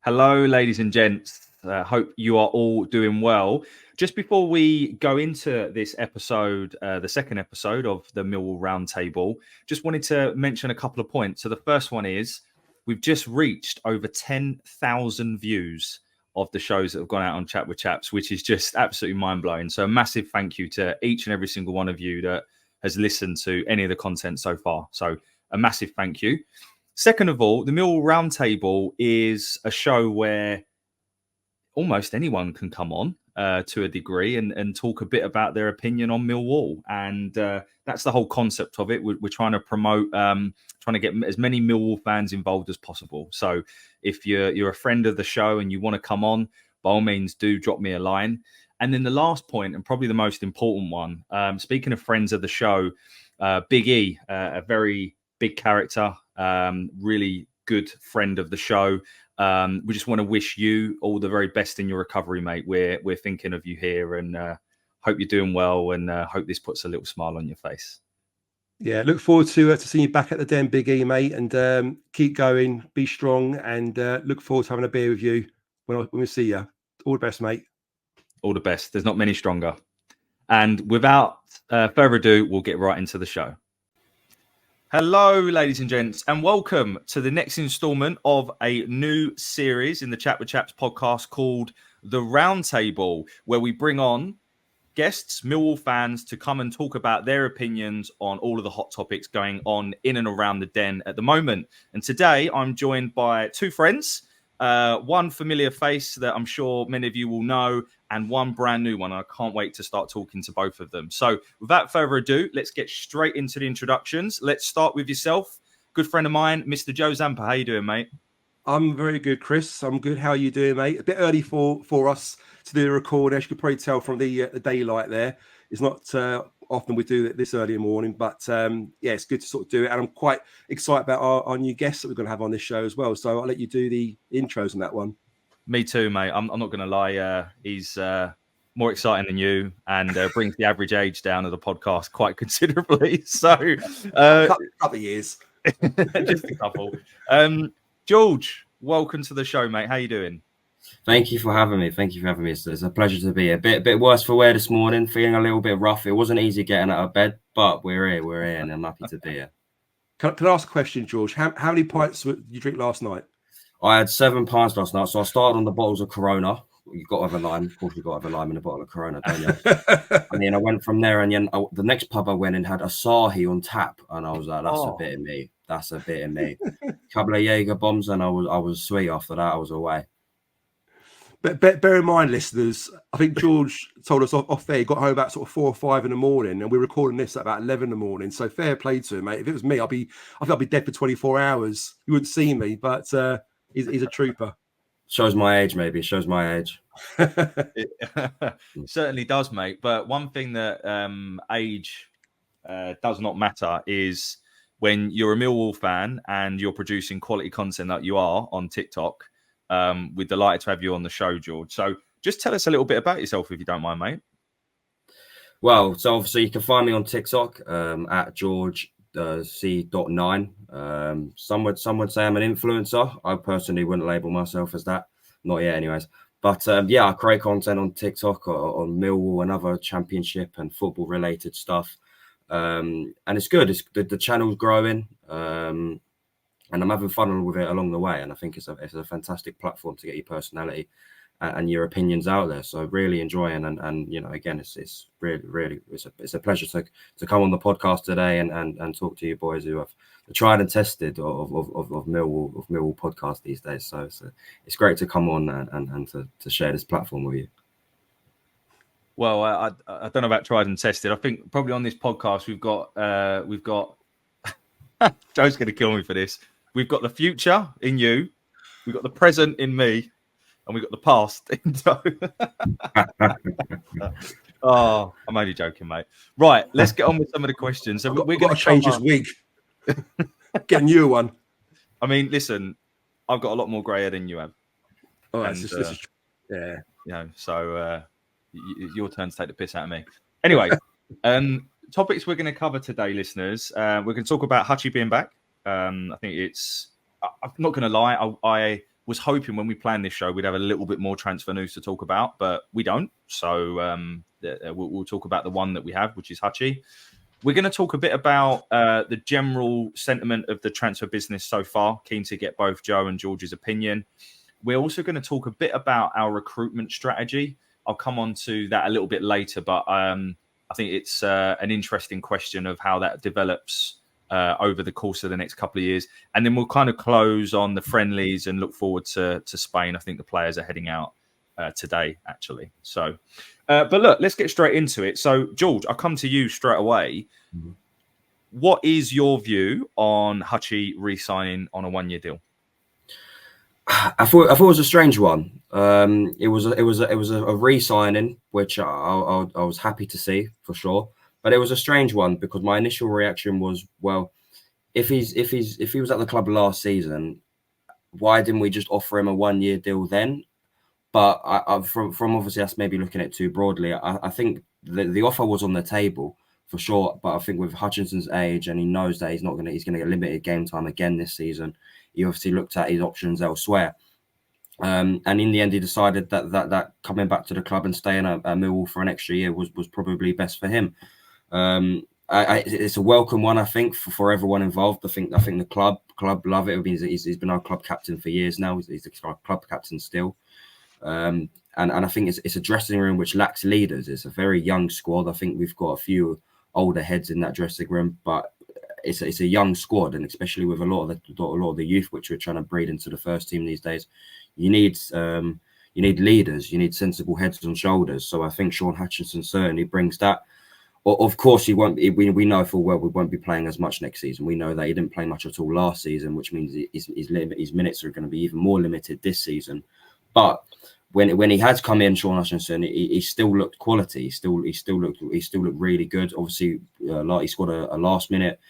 Hello, ladies and gents. Hope you are all doing well. Just before we go into this episode, the second episode of the Millwall Roundtable, just wanted to mention a couple of points. So the first one is we've just reached over 10,000 views of the shows that have gone out on Chat with Chaps, which is just absolutely mind-blowing. So a massive thank you to each and every single one of you that has listened to any of the content so far. So a massive thank you. Second of all, the Millwall Roundtable is a show where almost anyone can come on to a degree and talk a bit about their opinion on Millwall. And that's the whole concept of it. We're trying to promote, trying to get as many Millwall fans involved as possible. So if you're a friend of the show and you want to come on, by all means, do drop me a line. And then the last point, and probably the most important one, speaking of friends of the show, Big E, a very big character, really good friend of the show. We just want to wish you all the very best in your recovery, mate. We're thinking of you here and hope you're doing well and hope this puts a little smile on your face. Yeah, look forward to seeing you back at the den, Big E, mate, and keep going, be strong, and look forward to having a beer with you when we see you. All the best, mate. All the best. There's not many stronger. And without further ado, we'll get right into the show. Hello, ladies and gents, and welcome to the next instalment of a new series in the Chat with Chaps podcast called The Roundtable, where we bring on guests, Millwall fans, to come and talk about their opinions on all of the hot topics going on in and around the den at the moment. And today I'm joined by two friends, one familiar face that I'm sure many of you will know, and one brand new one. I can't wait to start talking to both of them. So without further ado, let's get straight into the introductions. Let's start with yourself. Good friend of mine, Mr. Joe Zampa. How you doing, mate? I'm very good, Chris. I'm good. How are you doing, mate? A bit early for us to do the record. As you can probably tell from the daylight there. It's not often we do it this early in the morning, but yeah, it's good to sort of do it. And I'm quite excited about our new guests that we're going to have on this show as well. So I'll let you do the intros on that one. Me too, mate. I'm not going to lie. He's more exciting than you and brings the average age down of the podcast quite considerably. So, a couple of years. Just a couple. George, welcome to the show, mate. How you doing? Thank you for having me. It's a pleasure to be here. Bit worse for wear this morning. Feeling a little bit rough. It wasn't easy getting out of bed, but we're here, and I'm happy to be here. Can I ask a question, George? How many pints did you drink last night? I had 7 pints last night, so I started on the bottles of Corona. You've got to have a lime. Of course, you've got to have a lime in a bottle of Corona, don't you? And then I went from there, and then the next pub I went in had Asahi on tap, and I was like, "That's a bit of me. That's a bit of me." A couple of Jaeger bombs, and I was sweet after that. I was away. But bear in mind, listeners, I think George told us off there he got home about sort of 4 or 5 in the morning, and we're recording this at about 11 in the morning. So fair play to him, mate. If it was me, I think I'd be dead for 24 hours. You wouldn't see me, but he's a trooper. Shows my age, maybe. Shows my age. It certainly does, mate. But one thing that age does not matter is when you're a Millwall fan and you're producing quality content like you are on TikTok. We're delighted to have you on the show, George. So just tell us a little bit about yourself, if you don't mind, mate. Well, so obviously you can find me on TikTok at George C.9. Some would say I'm an influencer. I personally wouldn't label myself as that. Not yet, anyways. But yeah, I create content on TikTok on Millwall and other championship and football related stuff. And it's good. The channel's growing. And I'm having fun with it along the way. And I think it's a fantastic platform to get your personality and your opinions out there. So really enjoying and you know, again, it's really it's a pleasure to come on the podcast today and talk to you boys who have the tried and tested of Millwall podcast these days. So it's great to come on and to share this platform with you. Well, I don't know about tried and tested. I think probably on this podcast we've got Joe's going to kill me for this. We've got the future in you, we've got the present in me, and we've got the past in Joe. Oh, I'm only joking, mate. Right, let's get on with some of the questions. So we're going to change this wig. Get a new one. I mean, listen, I've got a lot more grey hair than you have. Oh, and, this is yeah. You know, so your turn to take the piss out of me. Anyway, topics we're going to cover today, listeners. We're going to talk about Hutchie being back. I think I'm not going to lie. I was hoping when we planned this show, we'd have a little bit more transfer news to talk about, but we don't. So we'll talk about the one that we have, which is Hutchie. We're going to talk a bit about the general sentiment of the transfer business so far. Keen to get both Joe and George's opinion. We're also going to talk a bit about our recruitment strategy. I'll come on to that a little bit later, but I think it's an interesting question of how that develops over the course of the next couple of years. And then we'll kind of close on the friendlies and look forward to Spain. I think the players are heading out today, actually. So, but look, let's get straight into it. So, George, I'll come to you straight away. Mm-hmm. What is your view on Hutchie re-signing on a 1-year deal? I thought it was a strange one. It was a re-signing, which I was happy to see for sure. But it was a strange one because my initial reaction was, well, if he was at the club last season, why didn't we just offer him a 1-year deal then? But from obviously us maybe looking at it too broadly, I think the offer was on the table for sure. But I think with Hutchinson's age, and he knows that he's going to get limited game time again this season, he obviously looked at his options elsewhere. And in the end, he decided that coming back to the club and staying at Millwall for an extra year was probably best for him. It's a welcome one, I think, for everyone involved. I think the club love it. He's been our club captain for years now. He's the club captain still. And I think it's a dressing room which lacks leaders. It's a very young squad. I think we've got a few older heads in that dressing room, but it's a young squad, and especially with a lot of the youth which we're trying to breed into the first team these days, you need leaders, you need sensible heads and shoulders. So I think Shaun Hutchinson certainly brings that. Of course, he won't. We know full well we won't be playing as much next season. We know that he didn't play much at all last season, which means his minutes are going to be even more limited this season. But when he has come in, Shaun Hutchinson, he still looked quality. He still looked really good. Obviously, he scored a last minute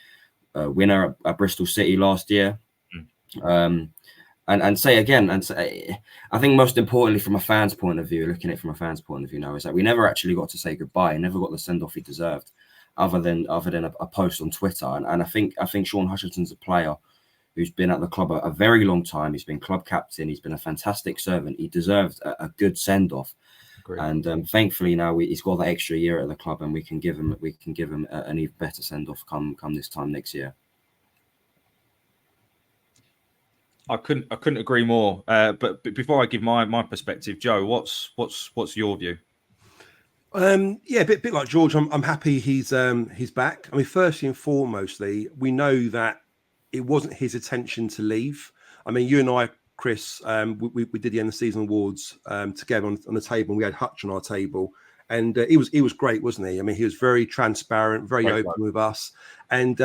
winner at Bristol City last year. I think most importantly from a fan's point of view, looking at it from a fan's point of view now, is that we never actually got to say goodbye. He never got the send-off he deserved, other than a post on Twitter. And I think Shaun Hutchinson's a player who's been at the club a very long time. He's been club captain. He's been a fantastic servant. He deserves a good send-off. Great. And thankfully now he's got that extra year at the club, and we can give him an even better send-off come this time next year. I couldn't agree more. But before I give my perspective, Joe, what's your view? A bit like George. I'm happy he's back. I mean, firstly and foremostly, we know that it wasn't his intention to leave. I mean, you and I, Chris, we did the end of season awards together on the table, and we had Hutch on our table. And he was great, wasn't he? I mean, he was very transparent, very open with us. And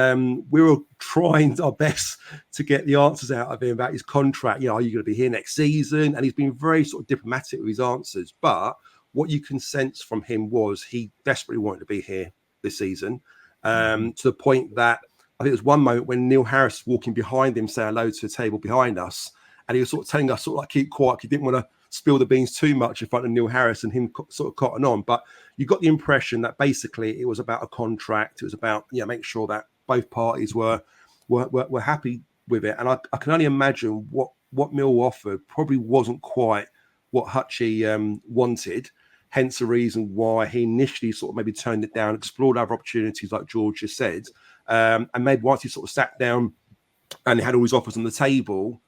we were trying our best to get the answers out of him about his contract. You know, are you going to be here next season? And he's been very sort of diplomatic with his answers. But what you can sense from him was he desperately wanted to be here this season, to the point that I think there was one moment when Neil Harris walking behind him saying hello to a table behind us. And he was sort of telling us sort of like keep quiet. He didn't want to spill the beans too much in front of Neil Harris and him sort of cotton on. But you got the impression that basically it was about a contract. It was about make sure that both parties were happy with it. And I can only imagine what Millwall offered probably wasn't quite what Hutchie wanted. Hence the reason why he initially sort of maybe turned it down, explored other opportunities like George just said. And maybe once he sort of sat down and he had all his offers on the table,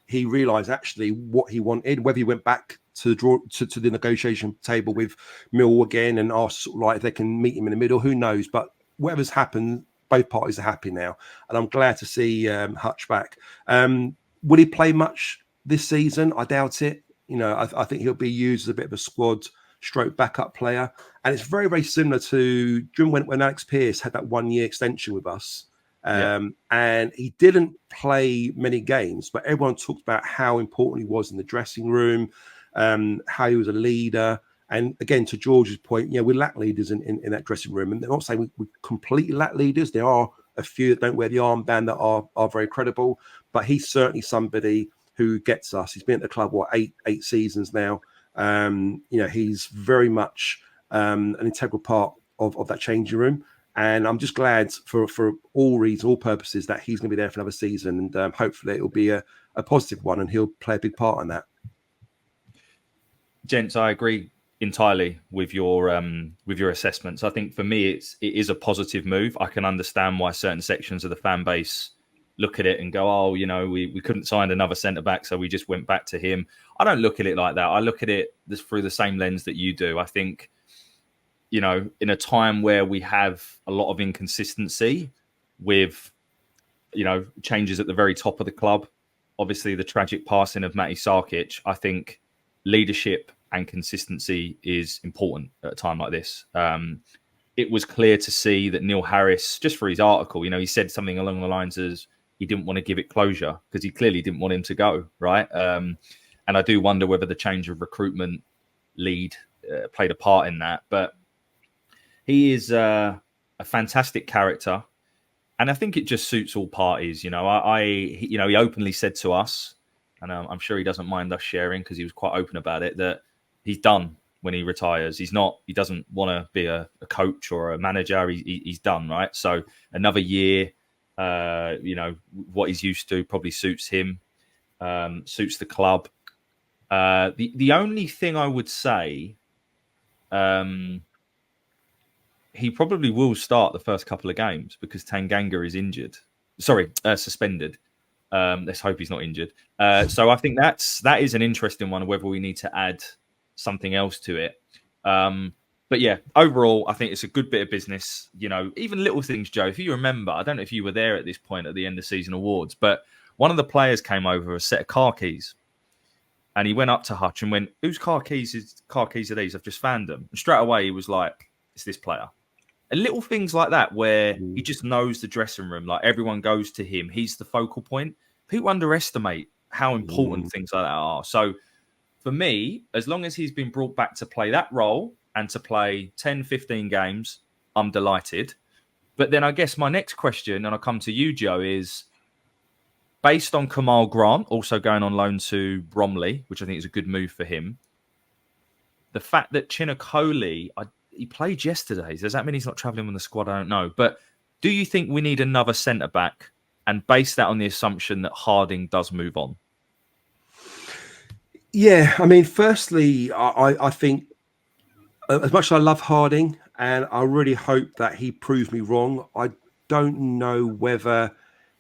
he realised actually what he wanted. Whether he went back to the negotiation table with Millwall again and asked sort of like if they can meet him in the middle, who knows? But whatever's happened, both parties are happy now, and I'm glad to see Hutch back. Will he play much this season? I doubt it. You know, I think he'll be used as a bit of a squad stroke backup player, and it's very, very similar to when Alex Pearce had that 1-year extension with us. And he didn't play many games, but everyone talked about how important he was in the dressing room, how he was a leader. And again, to George's point, we lack leaders in that dressing room. And they're not saying we completely lack leaders. There are a few that don't wear the armband that are very credible, but he's certainly somebody who gets us. He's been at the club, eight seasons now. He's very much an integral part of that changing room. And I'm just glad for all reasons, all purposes, that he's going to be there for another season. And hopefully it will be a positive one and he'll play a big part in that. Gents, I agree entirely with your assessments. I think for me, it is a positive move. I can understand why certain sections of the fan base look at it and go, oh, we couldn't sign another centre-back, so we just went back to him. I don't look at it like that. I look at it through the same lens that you do. I think, in a time where we have a lot of inconsistency with, changes at the very top of the club, obviously the tragic passing of Matty Sarkic, I think leadership and consistency is important at a time like this. It was clear to see that Neil Harris, just for his article, he said something along the lines as he didn't want to give it closure because he clearly didn't want him to go, right? And I do wonder whether the change of recruitment lead played a part in that. But he is a fantastic character, and I think it just suits all parties. He openly said to us, and I'm sure he doesn't mind us sharing because he was quite open about it, that he's done when he retires. He doesn't want to be a coach or a manager. He's done, right? So another year, what he's used to probably suits him, suits the club. The only thing I would say, he probably will start the first couple of games because Tanganga is suspended. Let's hope he's not injured. So I think that is an interesting one, whether we need to add something else to it. But yeah, overall, I think it's a good bit of business. Even little things, Joe, if you remember, I don't know if you were there at this point at the end of season awards, but one of the players came over with a set of car keys and he went up to Hutch and went, whose car keys are these? I've just found them. And straight away he was like, it's this player. And little things like that where he just knows the dressing room, like everyone goes to him. He's the focal point. People underestimate how important things like that are. So for me, as long as he's been brought back to play that role and to play 10, 15 games, I'm delighted. But then I guess my next question, and I'll come to you, Joe, is based on Kamal Grant also going on loan to Bromley, which I think is a good move for him. The fact that Chinakoli, he played yesterday. Does that mean he's not travelling with the squad? I don't know. But do you think we need another centre-back and base that on the assumption that Harding does move on? Yeah, I mean, firstly, I think as much as I love Harding and I really hope that he proves me wrong, I don't know whether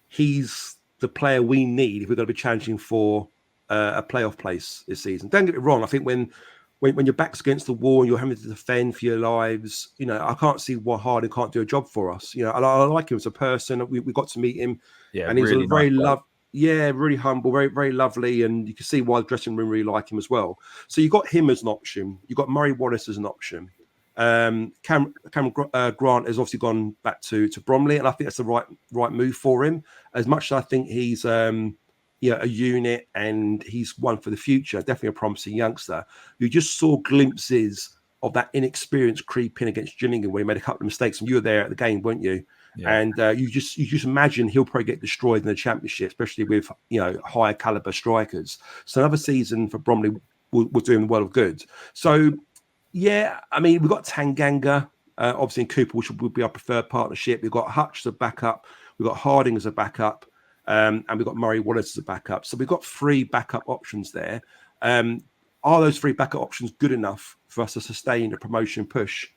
he's the player we need if we're going to be challenging for a playoff place this season. Don't get me wrong. I think when your back's against the wall and you're having to defend for your lives, I can't see why Harding can't do a job for us. I like him as a person. We got to meet him, and he's really a very really humble, very, very lovely, and you can see why the dressing room really like him as well. So you got him as an option. You got Murray Wallace as an option. Cameron Grant has obviously gone back to Bromley, and I think that's the right move for him. As much as I think he's a unit and he's one for the future, definitely a promising youngster. You just saw glimpses of that inexperience creep in against Gillingham where he made a couple of mistakes, and you were there at the game, weren't you? Yeah. And you just imagine he'll probably get destroyed in the Championship, especially with higher caliber strikers. So another season for Bromley will do him well of good. So yeah, I mean, we've got Tanganga, obviously in Cooper, which would be our preferred partnership. We've got Hutch as a backup. We've got Harding as a backup. And we've got Murray Wallace as a backup. So we've got 3 backup options there. Are those 3 backup options good enough for us to sustain a promotion push?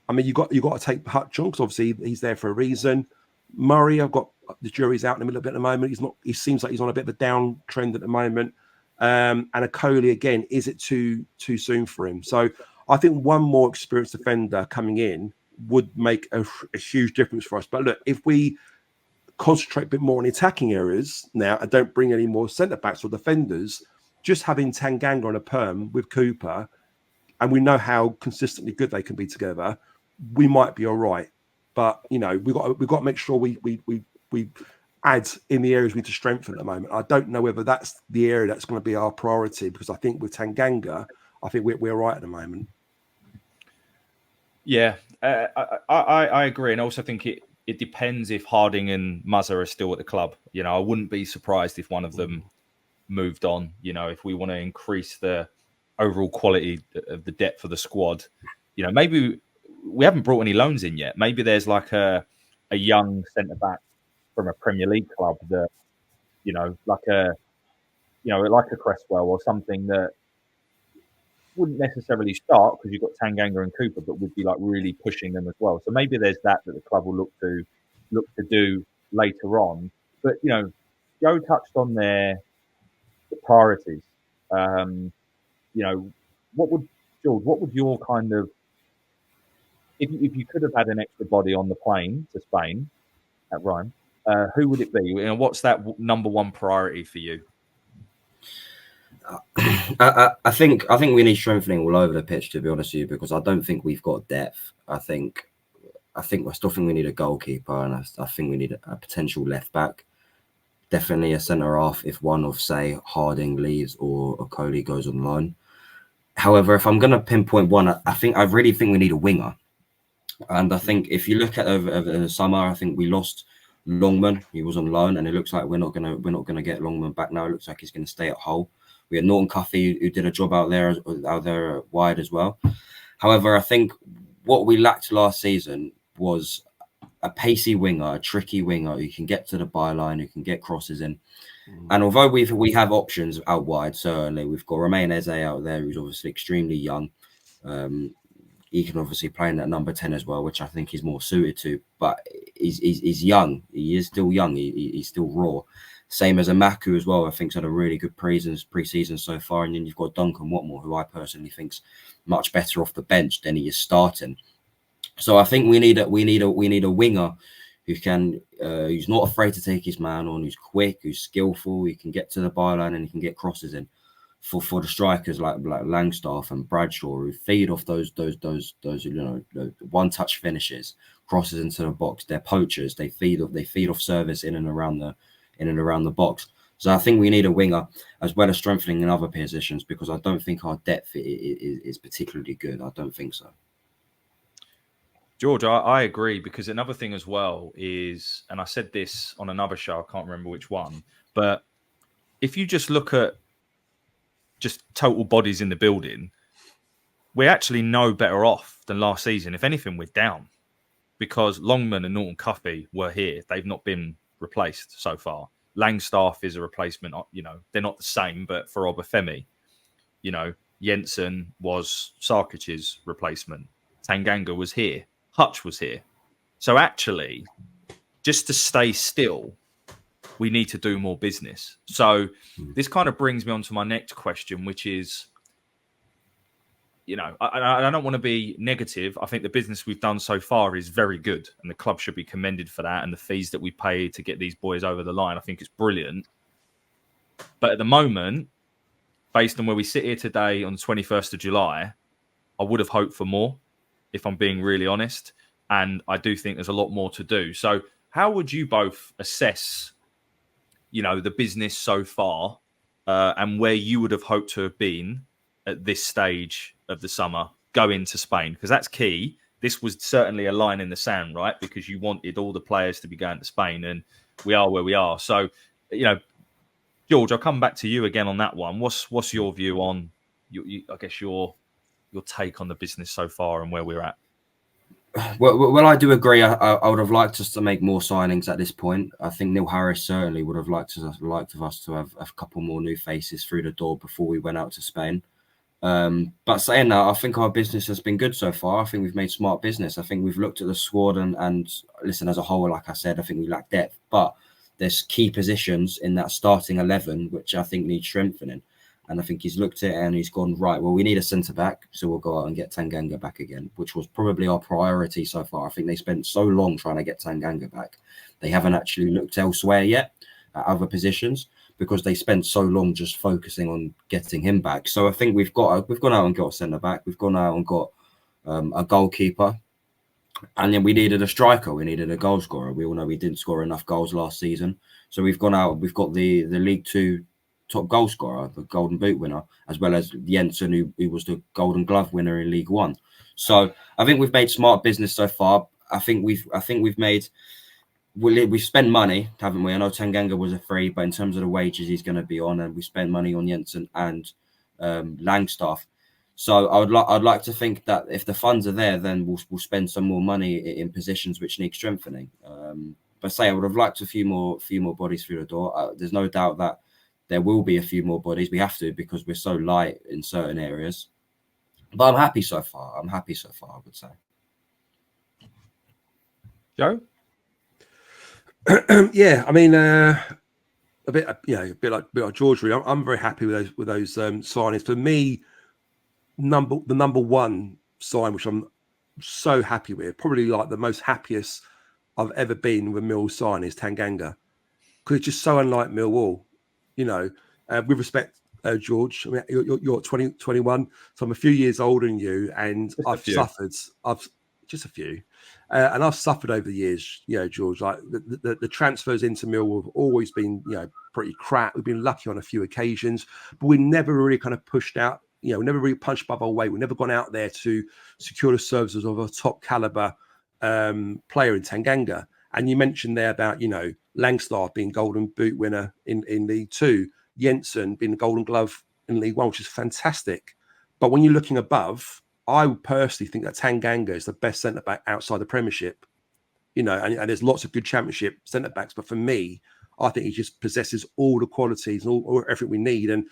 I mean, you've got to take Hutch on because obviously he's there for a reason. Murray, I've got the jury's out in the middle of it at the moment. He seems like he's on a bit of a downtrend at the moment. And a Coley again, is it too soon for him? So I think one more experienced defender coming in would make a huge difference for us. But look, if we concentrate a bit more on attacking areas now and don't bring any more centre-backs or defenders, just having Tanganga on a perm with Cooper, and we know how consistently good they can be together, we might be all right. But, we've got to make sure we add in the areas we need to strengthen at the moment. I don't know whether that's the area that's going to be our priority, because I think with Tanganga, I think we're right at the moment. Yeah, I agree. And I also think it depends if Harding and Muzza are still at the club. I wouldn't be surprised if one of them moved on. If we want to increase the overall quality of the depth of the squad, maybe we haven't brought any loans in yet. Maybe there's like a young centre back from a Premier League club that, like a Cresswell or something that wouldn't necessarily start because you've got Tanganga and Cooper, but would be like really pushing them as well. So maybe there's that the club will look to do later on. But Joe touched on the priorities. What would your kind of, if you could have had an extra body on the plane to Spain at Rome, who would it be? What's that number one priority for you? I think we need strengthening all over the pitch, to be honest with you, because I don't think we've got depth. I still think we need a goalkeeper, and I think we need a potential left back. Definitely a centre half if one of, say, Harding leaves or Okoli goes on loan. However, if I'm going to pinpoint one, I really think we need a winger. And I think if you look at over the summer, I think we lost Longman. He was on loan, and it looks like we're not gonna get Longman back now. It looks like he's going to stay at Hull. We had Norton Cuffy, who did a job out there wide as well. However, I think what we lacked last season was a pacey winger, a tricky winger who can get to the byline, who can get crosses in. And although we have options out wide, certainly we've got Romain Eze out there, who's obviously extremely young. He can obviously play in that number 10 as well, which I think he's more suited to. But he's young. He is still young. He's still raw. Same as Amaku as well. I think he's had a really good pre-season so far. And then you've got Duncan Watmore, who I personally think's much better off the bench than he is starting. So I think we need a winger who's not afraid to take his man on, who's quick, who's skillful, he can get to the byline and he can get crosses in. For the strikers like Langstaff and Bradshaw, who feed off those one-touch finishes, crosses into the box. They're poachers. They feed off service in and around the box. So I think we need a winger as well as strengthening in other positions, because I don't think our depth is particularly good. I don't think so. George, I agree, because another thing as well is, and I said this on another show, I can't remember which one, but if you just look at just total bodies in the building, we're actually no better off than last season. If anything, we're down, because Longman and Norton Cuffy were here. They've not been replaced so far. Langstaff is a replacement. They're not the same, but for Obafemi, Jensen was Sarkic's replacement. Tanganga was here. Hutch was here. So actually, just to stay still, we need to do more business. So this kind of brings me on to my next question, which is, I don't want to be negative. I think the business we've done so far is very good, and the club should be commended for that. And the fees that we pay to get these boys over the line, I think it's brilliant. But at the moment, based on where we sit here today on the 21st of July, I would have hoped for more, if I'm being really honest. And I do think there's a lot more to do. So how would you both assess, the business so far, and where you would have hoped to have been at this stage of the summer going to Spain? Because that's key. This was certainly a line in the sand, right? Because you wanted all the players to be going to Spain, and we are where we are. So, George, I'll come back to you again on that one. What's your view on, I guess, your take on the business so far and where we're at? Well, I do agree. I would have liked us to make more signings at this point. I think Neil Harris certainly would have liked of us to have a couple more new faces through the door before we went out to Spain. But saying that, I think our business has been good so far. I think we've made smart business. I think we've looked at the squad and listen, as a whole, like I said, I think we lack depth. But there's key positions in that starting 11 which I think need strengthening. And I think he's looked at it and he's gone, right, well, we need a centre-back, so we'll go out and get Tanganga back again, which was probably our priority so far. I think they spent so long trying to get Tanganga back. They haven't actually looked elsewhere yet at other positions because they spent so long just focusing on getting him back. So I think we've gone out and got a centre-back. We've gone out and got a goalkeeper. And then we needed a striker. We needed a goal scorer. We all know we didn't score enough goals last season. So we've gone out. We've got the League Two top goal scorer, the Golden Boot winner, as well as Jensen, who was the Golden Glove winner in League One. So I think we've made smart business so far. I think we've spent money, haven't we? I know Tanganga was a free, but in terms of the wages he's going to be on, and we spent money on Jensen and Langstaff. So I'd like to think that if the funds are there, then we'll spend some more money in positions which need strengthening. But say I would have liked a few more bodies through the door. There's no doubt that there will be a few more bodies. We have to, because we're so light in certain areas. But I'm happy so far. I would say. Joe? Yeah, I mean, a bit like George. Really, I'm very happy with those signings. For me, the number one sign, which I'm so happy with, probably like the most happiest I've ever been with Mill sign, is Tanganga, because it's just so unlike Millwall. With respect, George, I mean, you're 20, 21, so I'm a few years older than you, and I've suffered. I've just a few, and I've suffered over the years. George, like the transfers into Millwall have always been, pretty crap. We've been lucky on a few occasions, but we never really kind of pushed out. Never really punched above our weight. We've never gone out there to secure the services of a top caliber player in Tanganga. And you mentioned there about, Langstaff being Golden Boot winner in League Two, Jensen being Golden Glove in League One, which is fantastic. But when you're looking above, I would personally think that Tanganga is the best centre back outside the Premiership. And there's lots of good Championship centre backs, but for me, I think he just possesses all the qualities and all everything we need. And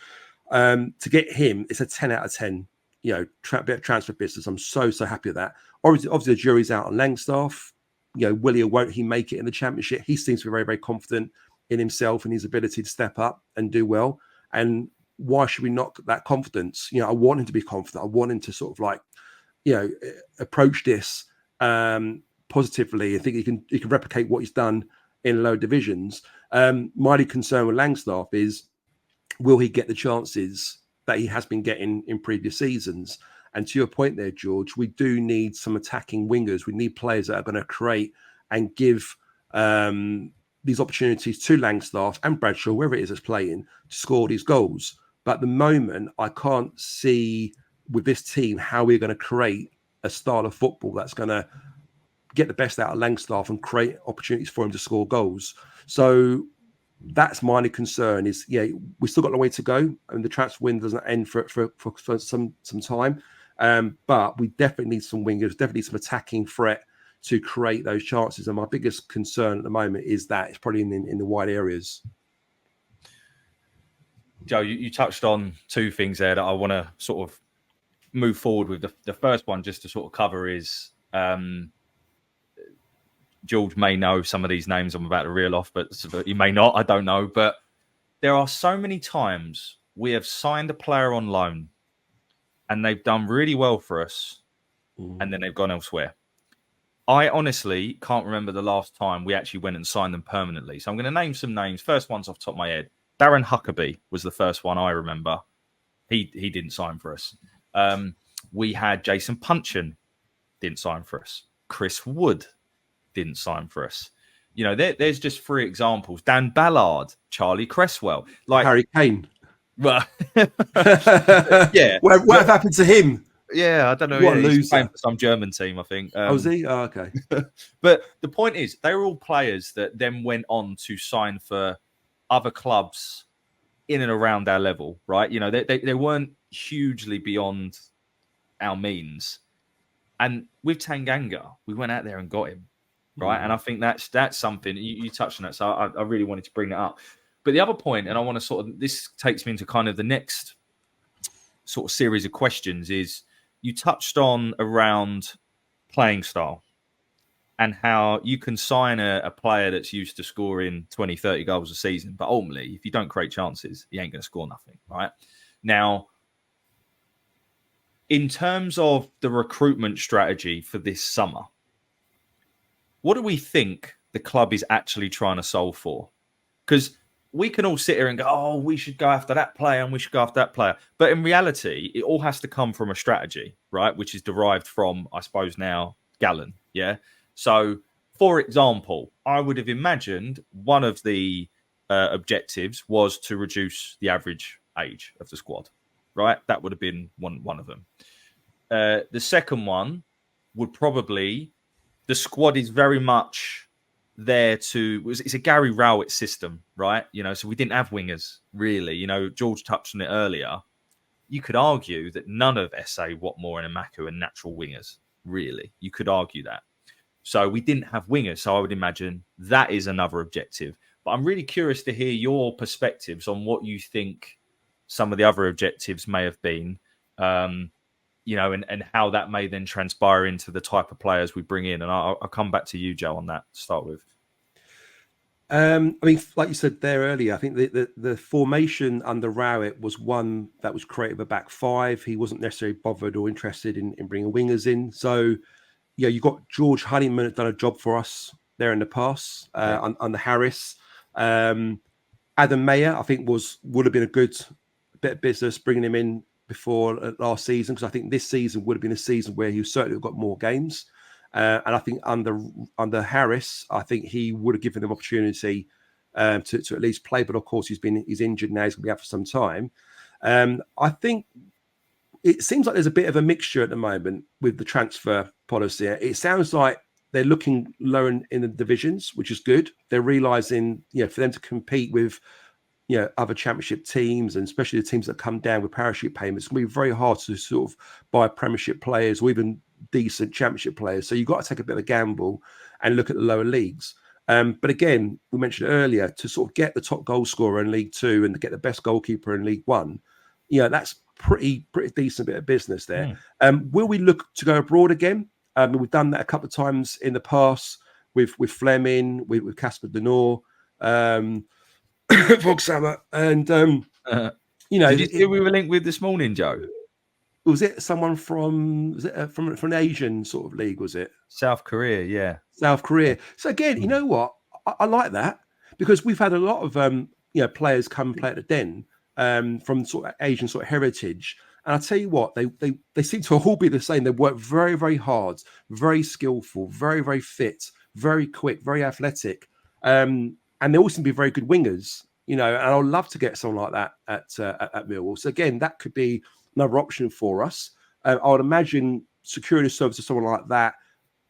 to get him, it's a 10 out of 10. Bit of transfer business. I'm so happy with that. Obviously, the jury's out on Langstaff. Will he or won't he make it in the Championship? He seems to be very, very confident in himself and his ability to step up and do well. And why should we knock that confidence? I want him to be confident. I want him to sort of approach this positively. I think he can replicate what he's done in low divisions. My only concern with Langstaff is, will he get the chances that he has been getting in previous seasons? And to your point there, George, we do need some attacking wingers. We need players that are going to create and give these opportunities to Langstaff and Bradshaw, wherever it is that's playing, to score these goals. But at the moment, I can't see with this team how we're going to create a style of football that's going to get the best out of Langstaff and create opportunities for him to score goals. So that's my only concern is, we still got a way to go, and the transfer window doesn't end for some time. But we definitely need some wingers, definitely some attacking threat to create those chances. And my biggest concern at the moment is that it's probably in the wide areas. Joe, you touched on two things there that I want to sort of move forward with. The first one, just to sort of cover, is George may know some of these names I'm about to reel off, but he may not. I don't know. But there are so many times we have signed a player on loan and they've done really well for us, and then they've gone elsewhere. I honestly can't remember the last time we actually went and signed them permanently. So I'm going to name some names. First one's off the top of my head. Darren Huckabee was the first one I remember. He didn't sign for us. We had Jason Punchin, didn't sign for us. Chris Wood didn't sign for us. There's just three examples. Dan Ballard, Charlie Cresswell, like Harry Kane. Well, yeah. What happened to him? Yeah, I don't know. What a He's loser. playing for some German team, I think. Was he? Oh, okay. But the point is, they were all players that then went on to sign for other clubs in and around our level, right? They weren't hugely beyond our means. And with Tanganga, we went out there and got him, right? And I think that's something, you touched on that, so I really wanted to bring that up. But the other point, and I want to this takes me into kind of the next sort of series of questions, is you touched on around playing style and how you can sign a player that's used to scoring 20, 30 goals a season. But ultimately, if you don't create chances, he ain't going to score nothing, right? Now, in terms of the recruitment strategy for this summer, what do we think the club is actually trying to solve for? Because we can all sit here and go, oh, we should go after that player and we should go after that player. But in reality, it all has to come from a strategy, right? Which is derived from, I suppose now, Gallen. Yeah. So, for example, I would have imagined one of the objectives was to reduce the average age of the squad, right? That would have been one of them. The second one would probably, the squad is very much there it's a Gary Rowett system, right? So we didn't have wingers really. George touched on it earlier. you could argue that none of SA, Watmore and Amaku are natural wingers, really. You could argue that. So we didn't have wingers. So I would imagine that is another objective. But I'm really curious to hear your perspectives on what you think some of the other objectives may have been, you know, and how that may then transpire into the type of players we bring in. And I'll come back to you, Joe, on that to start with. I mean, like you said there earlier, I think the formation under Rowett was one that was created a back five. He wasn't necessarily bothered or interested in bringing wingers in. So, yeah, you got George Honeyman had done a job for us there in the past under Harris. Adam Mayer, I think, would have been a good bit of business bringing him in before last season, because I think this season would have been a season where he certainly got more games. And I think under Harris, I think he would have given them opportunity to at least play. But of course, he's injured now. He's going to be out for some time. I think it seems like there's a bit of a mixture at the moment with the transfer policy. It sounds like they're looking lower in the divisions, which is good. They're realizing, for them to compete with, other championship teams, and especially the teams that come down with parachute payments, it's going to be very hard to sort of buy premiership players or even decent championship players. So you've got to take a bit of a gamble and look at the lower leagues. But again, we mentioned earlier, to sort of get the top goal scorer in League Two and to get the best goalkeeper in League One, that's pretty decent bit of business there. Will we look to go abroad again? We've done that a couple of times in the past with Fleming, with Casper Denor, Vogshammer, and Did you see we were linked with this morning, Joe? Was it someone from an Asian sort of league? Was it South Korea? Yeah, South Korea. So again, you know what? I like that, because we've had a lot of players come and play at the Den from sort of Asian sort of heritage. And I tell you what, they seem to all be the same. They work very, very hard, very skillful, very, very fit, very quick, very athletic, and they all seem to be very good wingers. And I'd love to get someone like that at Millwall. So again, that could be another option for us. I would imagine securing a service to someone like that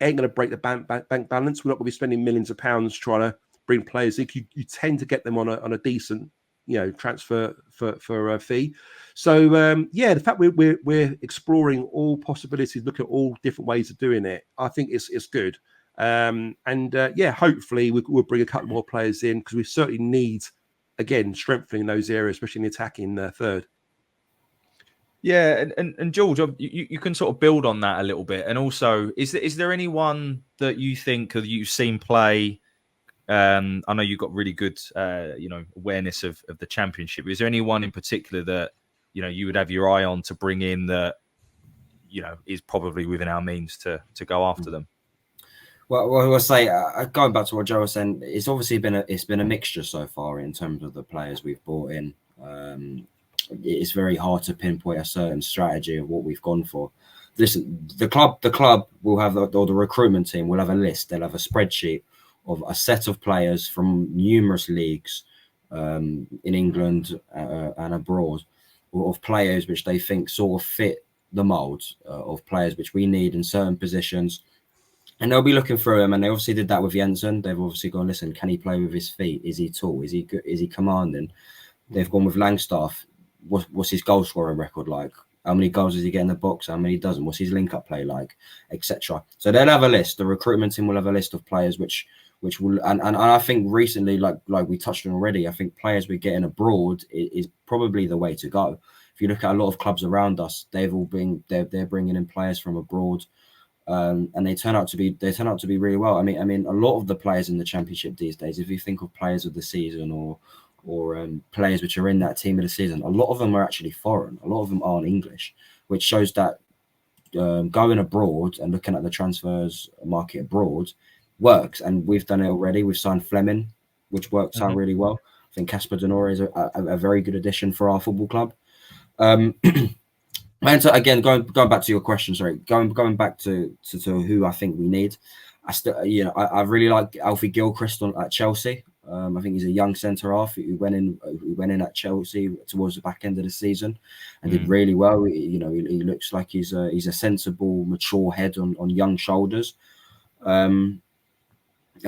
ain't going to break the bank balance. We're not going to be spending millions of pounds trying to bring players in. You tend to get them on a decent, transfer for a fee. So the fact we're exploring all possibilities, looking at all different ways of doing it, I think it's good. Hopefully we'll bring a couple more players in, because we certainly need, again, strengthening those areas, especially in the attacking third. Yeah, and George, you can sort of build on that a little bit. And also, is there anyone that you think, or that you've seen play? I know you've got really good, awareness of the Championship. Is there anyone in particular that you would have your eye on to bring in that is probably within our means to go after them? Well, I will say, going back to what Joe was saying, it's obviously been a mixture so far in terms of the players we've brought in. It's very hard to pinpoint a certain strategy of what we've gone for. Listen, the club will have, or the recruitment team will have a list. They'll have a spreadsheet of a set of players from numerous leagues in England and abroad, of players which they think sort of fit the mould of players which we need in certain positions. And they'll be looking through them, and they obviously did that with Jensen. They've obviously gone, listen, can he play with his feet? Is he tall? Is he good? Is he commanding? They've gone with Langstaff. What's his goal scoring record like? How many goals does he get in the box? How many doesn't? What's his link-up play like? Etc. So they'll have a list. The recruitment team will have a list of players which will, and I think recently, like we touched on already, I think players we're getting abroad is probably the way to go. If you look at a lot of clubs around us, they're bringing in players from abroad. And they turn out to be really well. I mean, a lot of the players in the Championship these days, if you think of players of the season or players which are in that team of the season, a lot of them are actually foreign. A lot of them aren't English, which shows that going abroad and looking at the transfers market abroad works. And we've done it already. We've signed Fleming, which works out really well. I think Casper Denor is a very good addition for our football club. And so again, going back to your question, sorry, going back to who I think we need. I really like Alfie Gilchrist at Chelsea. I think he's a young centre half who went in at Chelsea towards the back end of the season and did really well. He looks like he's a sensible, mature head on young shoulders. I'd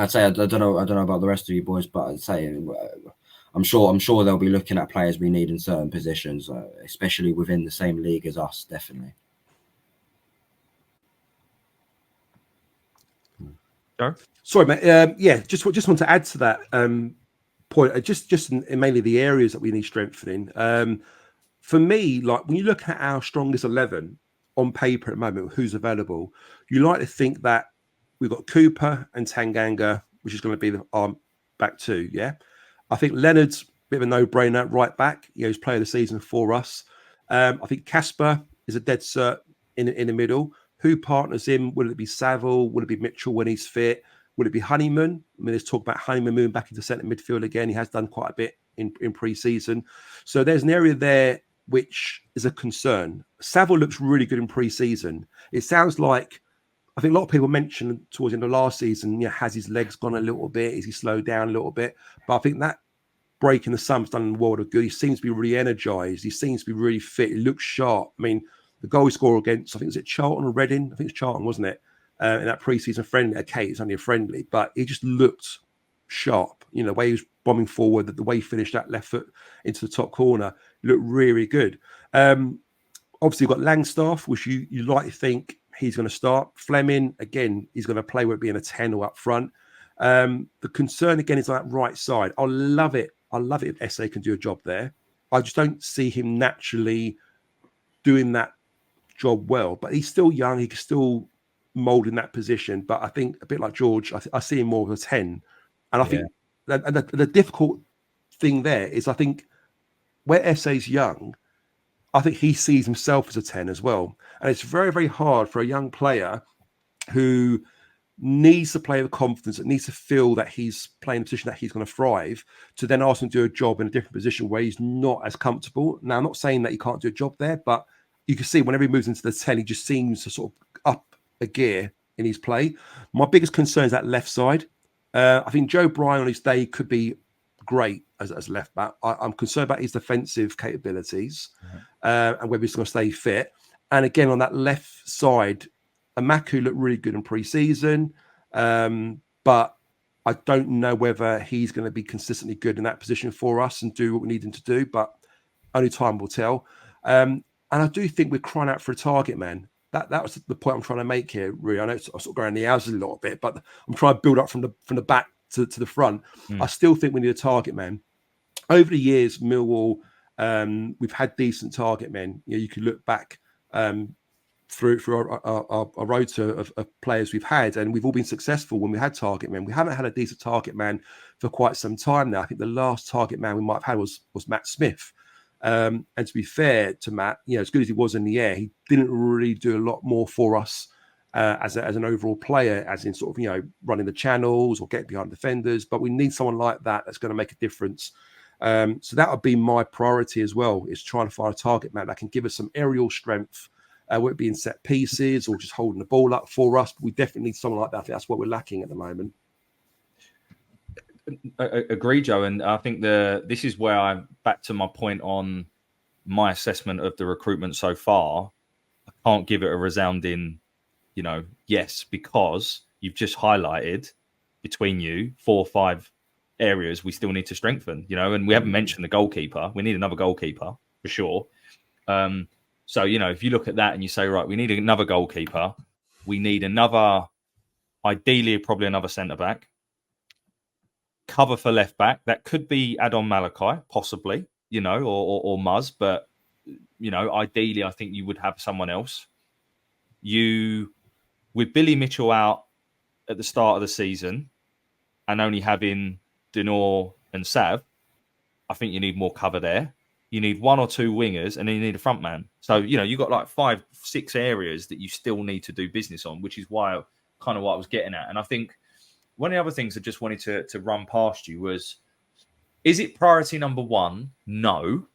say I don't know about the rest of you boys, but I'd say I'm sure they'll be looking at players we need in certain positions, especially within the same league as us, definitely. Joe? Sorry, mate. Just want to add to that point. Just in mainly the areas that we need strengthening. For me, like when you look at our strongest 11 on paper at the moment, who's available, you like to think that we've got Cooper and Tanganga, which is going to be our back two. Yeah, I think Leonard's a bit of a no-brainer right back. He's player of the season for us. I think Casper is a dead cert in the middle. Who partners him? Will it be Saville? Will it be Mitchell when he's fit? Will it be Honeyman? I mean, there's talk about Honeyman moving back into centre midfield again. He has done quite a bit in pre-season. So there's an area there which is a concern. Saville looks really good in pre-season. It sounds like, I think a lot of people mentioned towards the end of last season, has his legs gone a little bit? Is he slowed down a little bit? But I think that break in the summer's done a world of good. He seems to be really energised. He seems to be really fit. He looks sharp. I mean, the goal he scored against, I think, was it Charlton or Reading? I think it's Charlton, wasn't it? In that pre-season friendly. Okay, it's only a friendly, but he just looked sharp. The way he was bombing forward, the way he finished that left foot into the top corner, looked really good. Obviously, you've got Langstaff, which you like to think he's going to start. Fleming, again, he's going to play with being a 10 or up front. The concern, again, is on that right side. I love it if SA can do a job there. I just don't see him naturally doing that job well, but he's still young. He can still mold in that position. But I think a bit like George, I see him more as a 10. And I think the difficult thing there is I think where SA's young, I think he sees himself as a 10 as well. And it's very, very hard for a young player who needs to play with confidence, that needs to feel that he's playing a position that he's going to thrive, to then ask him to do a job in a different position where he's not as comfortable. Now, I'm not saying that he can't do a job there, but you can see whenever he moves into the 10, he just seems to sort of up a gear in his play. My biggest concern is that left side. I think Joe Bryan on his day could be great as left back. I'm concerned about his defensive capabilities and whether he's going to stay fit. And again, on that left side, Amaku looked really good in pre-season, but I don't know whether he's going to be consistently good in that position for us and do what we need him to do, but only time will tell. And I do think we're crying out for a target man. That was the point I'm trying to make here, really. I know it's sort of going in the houses a little bit, but I'm trying to build up from the back to the front. I still think we need a target man. Over the years, Millwall, we've had decent target men. You can look back through our rotor of players we've had, and we've all been successful when we had target men. We haven't had a decent target man for quite some time now. I think the last target man we might have had was Matt Smith. And to be fair to Matt, as good as he was in the air, he didn't really do a lot more for us as an overall player, as in sort of running the channels or getting behind defenders. But we need someone like that that's going to make a difference. So that would be my priority as well, is trying to find a target man that can give us some aerial strength, whether it be in set pieces or just holding the ball up for us. But we definitely need someone like that. I think that's what we're lacking at the moment. Agree, Joe, and I think this is where I'm back to my point on my assessment of the recruitment so far. I can't give it a resounding, yes, because you've just highlighted between you 4 or 5 areas we still need to strengthen, and we haven't mentioned the goalkeeper. We need another goalkeeper for sure. So, if you look at that and you say, right, we need another goalkeeper, we need ideally probably another centre back. Cover for left back, that could be Adon Malachi, possibly, or Muzz, but ideally, I think you would have someone else. With Billy Mitchell out at the start of the season and only having Denor and Sav, I think you need more cover there. You need 1 or 2 wingers, and then you need a front man. So you've got like 5, 6 areas that you still need to do business on, which is what I was getting at. And I think one of the other things I just wanted to run past you was, is it priority number 1? No.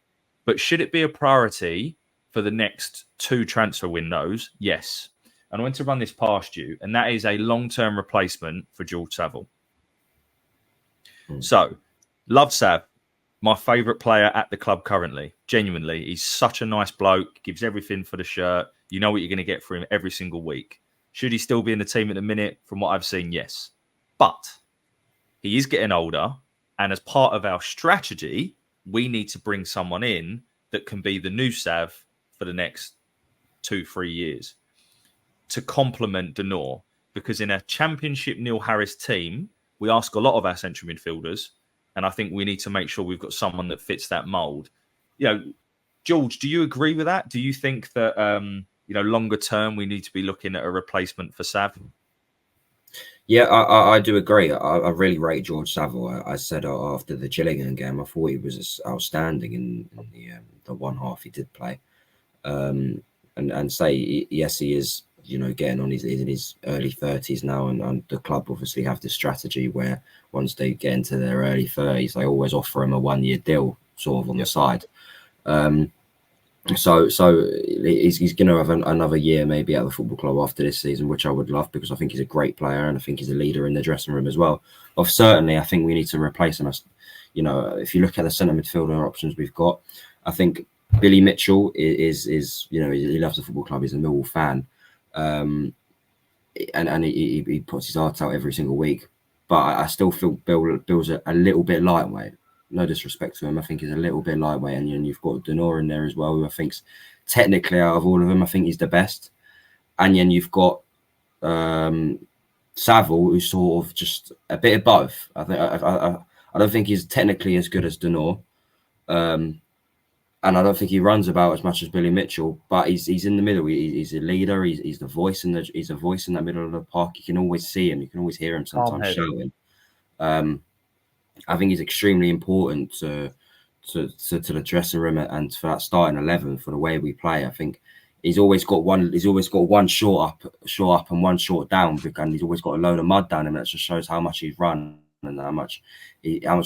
But should it be a priority for the next 2 transfer windows? Yes. And I want to run this past you, and that is a long-term replacement for George Saville. So, love Sav, my favourite player at the club currently. Genuinely, he's such a nice bloke, gives everything for the shirt. You know what you're going to get for him every single week. Should he still be in the team at the minute? From what I've seen, yes. But he is getting older, And as part of our strategy, we need to bring someone in that can be the new Sav for the next 2-3 years to complement Denor. Because in a Championship Neil Harris team, we ask a lot of our central midfielders, and I think we need to make sure we've got someone that fits that mould. George, do you agree with that? Do you think that longer term we need to be looking at a replacement for Sav? Yeah, I do agree. I really rate George Saville. I said after the Gillingham game, I thought he was outstanding in the one half he did play. And say yes, he is getting on in his early 30s now, and the club obviously have this strategy where once they get into their early 30s, they always offer him a 1-year deal sort of on the side. So he's going to have another year maybe at the football club after this season, which I would love, because I think he's a great player and I think he's a leader in the dressing room as well. But certainly, I think we need to replace him. If you look at the centre midfielder options we've got, I think Billy Mitchell is he loves the football club. He's a Millwall fan, and he puts his heart out every single week. But I still feel Bill's a little bit lightweight. No disrespect to him, I think he's a little bit lightweight, and you've got Denor in there as well, who I think's technically out of all of them, I think he's the best. And then you've got Saville, who's sort of just a bit of both. I don't think he's technically as good as Denor, and I don't think he runs about as much as Billy Mitchell. But he's in the middle. He's a leader. He's the voice in that middle of the park. You can always see him. You can always hear him sometimes shouting. I think he's extremely important to the dressing room and for that starting 11 for the way we play. I think he's always got one short up and one short down, and he's always got a load of mud down him. That just shows how much he's run and how much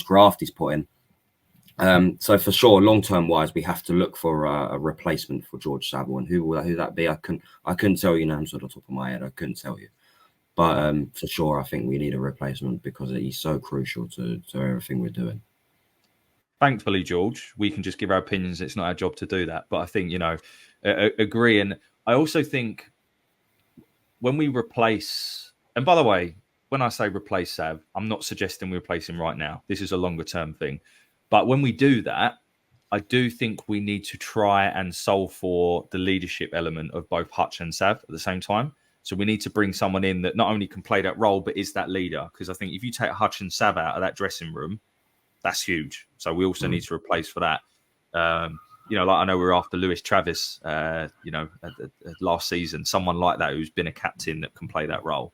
graft he's put in. So for sure, long term wise, we have to look for a replacement for George Saville, and who that be? I couldn't tell you names off the top of my head. I couldn't tell you. But for sure, I think we need a replacement because he's so crucial to everything we're doing. Thankfully, George, we can just give our opinions. It's not our job to do that. But I think, agree. And I also think when we replace, and by the way, when I say replace Sav, I'm not suggesting we replace him right now. This is a longer term thing. But when we do that, I do think we need to try and solve for the leadership element of both Hutch and Sav at the same time. So we need to bring someone in that not only can play that role, but is that leader. Because I think if you take Hutch and Sav out of that dressing room, that's huge. So we also need to replace for that. Like I know we were after Lewis Travis, last season, someone like that who's been a captain that can play that role.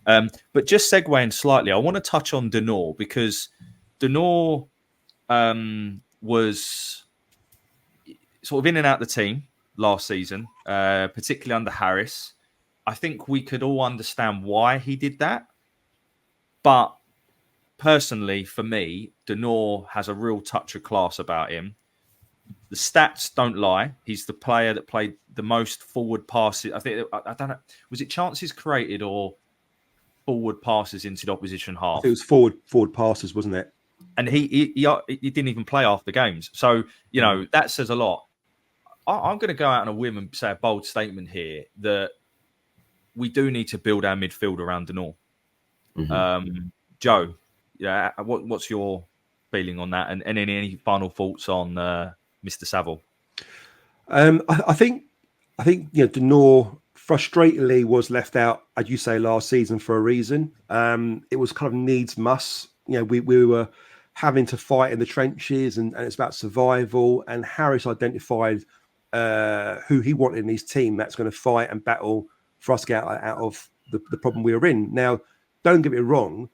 But just segueing slightly, I want to touch on Denor, because Denor was sort of in and out the team last season, particularly under Harris. I think we could all understand why he did that. But personally, for me, Denor has a real touch of class about him. The stats don't lie. He's the player that played the most forward passes. I don't know. Was it chances created or forward passes into the opposition half? It was forward passes, wasn't it? And he didn't even play half the games. So, that says a lot. I'm going to go out on a whim and say a bold statement here that we do need to build our midfield around Denor. Mm-hmm. Joe, what's your feeling on that? And any final thoughts on Mr. Saville? I think Denor frustratingly was left out, as you say, last season for a reason. It was kind of needs must. We were having to fight in the trenches, and it's about survival. And Harris identified who he wanted in his team that's going to fight and battle for us to get out of the problem we were in. Now, don't get me wrong,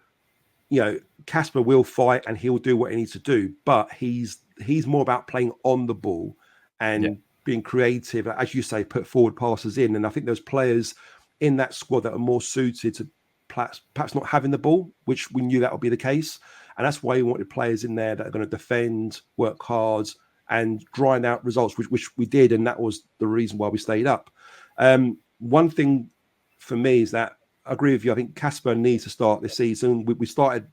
Kasper will fight and he'll do what he needs to do, but he's more about playing on the ball and being creative, as you say, put forward passes in. And I think there's players in that squad that are more suited to perhaps not having the ball, which we knew that would be the case. And that's why we wanted players in there that are going to defend, work hard, and grind out results, which we did. And that was the reason why we stayed up. One thing for me is that I agree with you. I think Kasper needs to start this season. We started,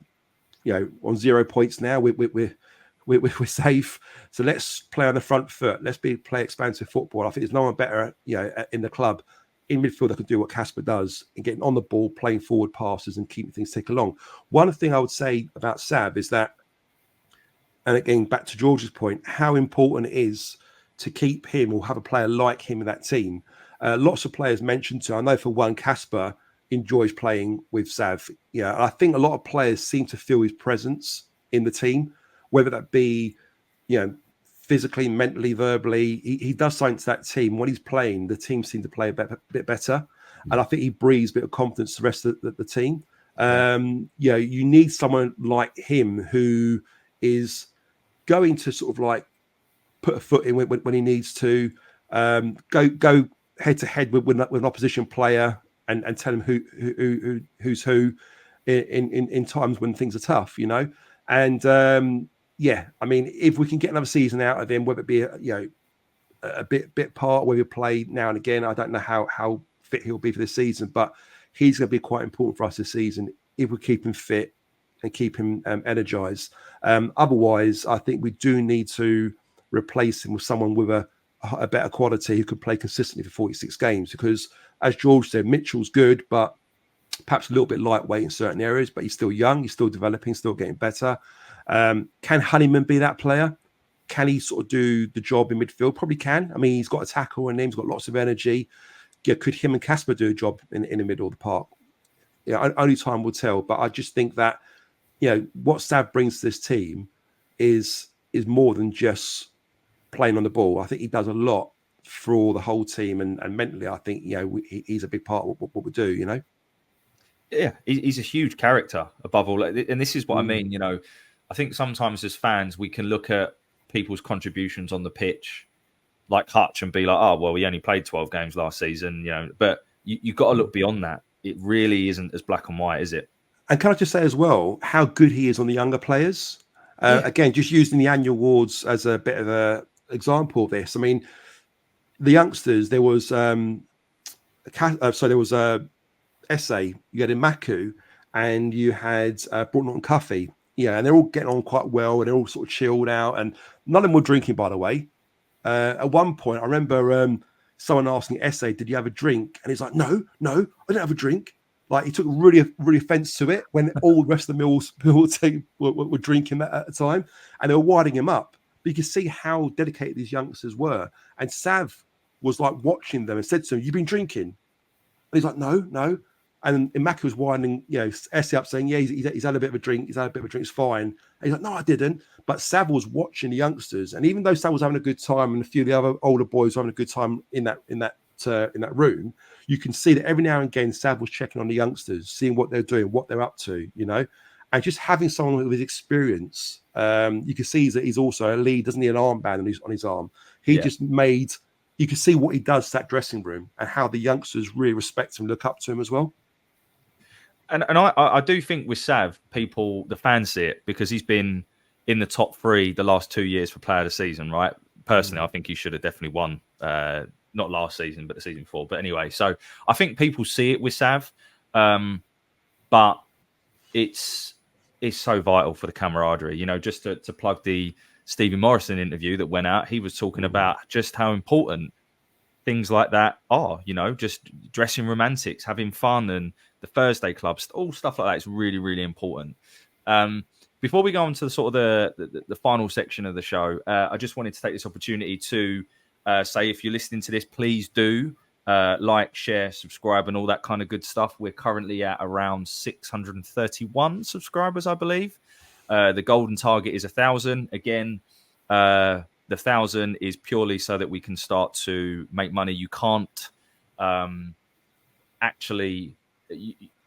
on 0 points now. We're safe. So let's play on the front foot. Let's play expansive football. I think there's no one better, in the club, in midfield that can do what Kasper does and getting on the ball, playing forward passes and keeping things tick along. One thing I would say about Sav is that and again, back to George's point, how important it is to keep him or have a player like him in that team. Lots of players mentioned to, I know for one, Casper enjoys playing with Sav. Yeah, I think a lot of players seem to feel his presence in the team, whether that be, physically, mentally, verbally. He does something to that team. When he's playing, the team seem to play a bit better. And I think he breathes a bit of confidence to the rest of the team. You need someone like him who is going to sort of like put a foot in when he needs to, go head to head with an opposition player and tell him who's who in times when things are tough, And I mean, if we can get another season out of him, whether it be a bit part where we play now and again, I don't know how fit he'll be for this season, but he's going to be quite important for us this season if we keep him fit and keep him energized. Otherwise, I think we do need to replace him with someone with a better quality who could play consistently for 46 games. Because, as George said, Mitchell's good, but perhaps a little bit lightweight in certain areas. But he's still young, he's still developing, still getting better. Can Honeyman be that player? Can he sort of do the job in midfield? Probably can. I mean, he's got a tackle in him, he's got lots of energy. Yeah, could him and Casper do a job in the middle of the park? Yeah, only time will tell. But I just think that what Sav brings to this team is more than just playing on the ball. I think he does a lot for the whole team, and mentally, I think he's a big part of what we do. Yeah, he's a huge character above all, and this is what I mean. I think sometimes as fans we can look at people's contributions on the pitch, like Hutch, and be like, oh well, he only played 12 games last season, But you've got to look beyond that. It really isn't as black and white, is it? And can I just say as well how good he is on the younger players? Again, just using the annual awards as a bit of an example of this. I mean, the youngsters, there was there was a essay. You had Imaku and you had Broughton and Cuffy. Yeah, and they're all getting on quite well, and they're all sort of chilled out, and none of them were drinking, by the way. At one point, I remember someone asking Essay, "Did you have a drink?" And he's like, "No, I didn't have a drink." Like, he took really offence to it when all the rest of the Millwall team were drinking that at the time, and they were winding him up. But you can see how dedicated these youngsters were. And Sav was like watching them and said to him, "You've been drinking?" And he's like, No. And Imaka was winding, Essie up, saying, "Yeah, he's had a bit of a drink. It's fine." And he's like, "No, I didn't." But Sav was watching the youngsters, and even though Sav was having a good time, and a few of the other older boys were having a good time in that room, you can see that every now and again Sav was checking on the youngsters, seeing what they're doing, what they're up to, and just having someone with experience. You can see that he's also a lead, doesn't he? An armband on his arm. He just made. You can see what he does to that dressing room and how the youngsters really respect him, look up to him as well. And I do think with Sav, the fans see it because he's been in the top 3 the last 2 years for player of the season, right? Personally, I think he should have definitely won. Not last season, but the season before. But anyway, so I think people see it with Sav, but it's so vital for the camaraderie. Just to plug the Stevie Morrison interview that went out, he was talking about just how important things like that are. Just dressing romantics, having fun, and the Thursday clubs, all stuff like that is really, really important. Before we go on to the sort of the final section of the show, I just wanted to take this opportunity to say, if you're listening to this, please do like, share, subscribe, and all that kind of good stuff. We're currently at around 631 subscribers, I believe. The golden target is 1,000. Again, the 1,000 is purely so that we can start to make money. You can't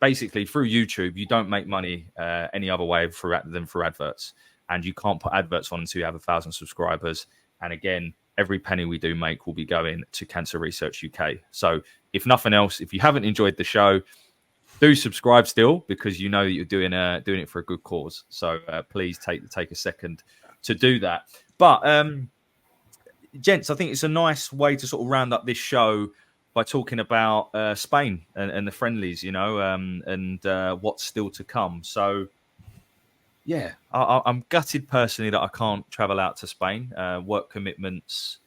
basically through YouTube, you don't make money any other way than through adverts, and you can't put adverts on until you have 1,000 subscribers. And again, every penny we do make will be going to Cancer Research UK. So if nothing else, if you haven't enjoyed the show, do subscribe still, because you know that you're doing it for a good cause. So please take a second to do that. But gents, I think it's a nice way to sort of round up this show by talking about Spain and the friendlies, and what's still to come. So yeah, I'm gutted personally that I can't travel out to Spain. Work commitments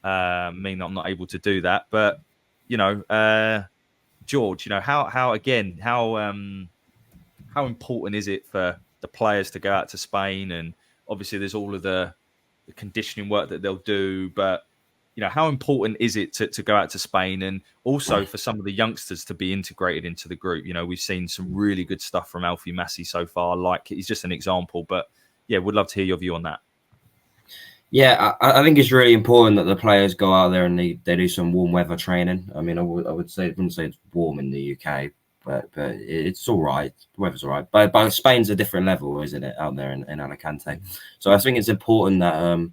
mean I'm not able to do that. But George, how important is it for the players to go out to Spain, and Obviously, there's all of the conditioning work that they'll do, but how important is it to go out to Spain, and also for some of the youngsters to be integrated into the group? We've seen some really good stuff from Alfie Massey so far. Like, he's just an example, but yeah, would love to hear your view on that. Yeah, I think it's really important that the players go out there and they do some warm weather training. I mean, I wouldn't say it's warm in the UK, but it's all right. The weather's all right. But Spain's a different level, isn't it, out there in Alicante? So I think it's important that